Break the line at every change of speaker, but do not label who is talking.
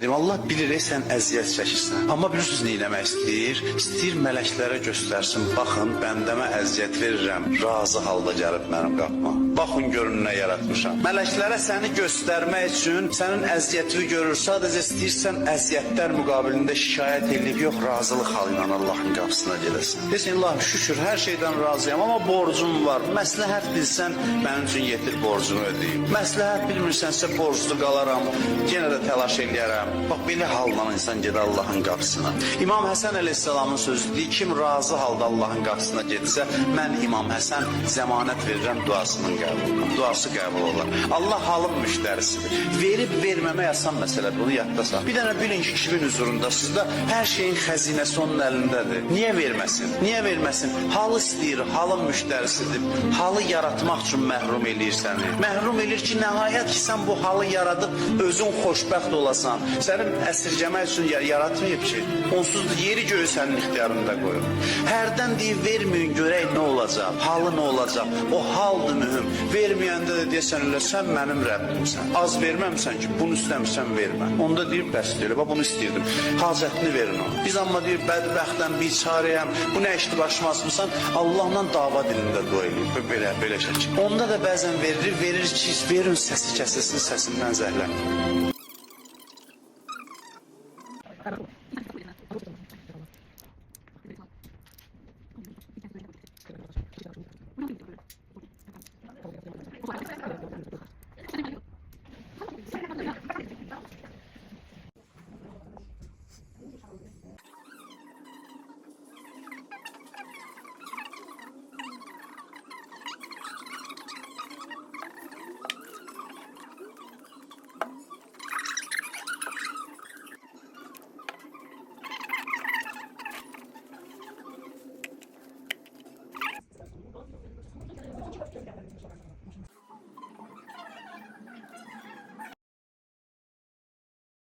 Allah bilir sən əziyyət çəkirsən. Amma bilirsiniz nə eləmək istəyir? İstəyir mələklərə göstərsin. Baxın, bəndəmə əziyyət verirəm. Razı halda gəlib mənim qapıma. Baxın görün nə yaratmışam. Mələklərə səni göstərmək üçün sənin əziyyətini görür. Sadəcə istəyirsən əziyyətlər müqabilində şikayət edib, yox razılıq halı ilə Allahın qapısına gedəsən. Desin, Allah şükür, hər şeydən razıyam, amma borcum var. Məsləhət bilsən, mənim üçün yetir borcunu ödəyim. Məsləhət bilmirsənsə borclu qalaram, yenə də təlaş eləyərəm. Bax, belə halla insan gedir Allahın qapısına. İmam Həsən əleyhissalamın sözüdür, kim razı halda Allahın qapısına gedirsə, mən İmam Həsən zəmanət verirəm duasının qəbuluna. Duası qəbul olar. Allah halın müştərisidir. Verib verməmək asan məsələdir, bunu yadda sal. Bir dənə bilin ki, kimin huzurundasınız da hər şeyin xəzinəsi onun əlindədir. Niyə verməsin? Niyə verməsin? Halı istəyir, halın müştərisidir. Halı yaratmaq üçün məhrum eləyir səni. Məhrum eləyir ki, nəhayət ki, sən bu halı yaradıb özün xoşbəxt olasan. Sənin əsirgəmək üçün yaratmayıb ki, onsuz da yeri göyü sənin ixtiyarında qoyur. Hərdən deyib, verməyin, görək nə olacaq, halı nə olacaq, o haldır mühüm. Verməyəndə də deyəsən elə, sən mənim Rəbbimsən. Az verməmsən ki, bunu istəmirsən, vermə. Onda deyib, bəs deyil, bunu istəyirdim, hacətini verin ona. Biz amma deyib, bədbəxtəm, biçarəyəm, bu nə işdir başıma asmısan, Allahla dava dilində dua eləyib, belə şəkil. Onda da bəzən verir ki, verin səsi kəsilsin, səsindən zəhləm.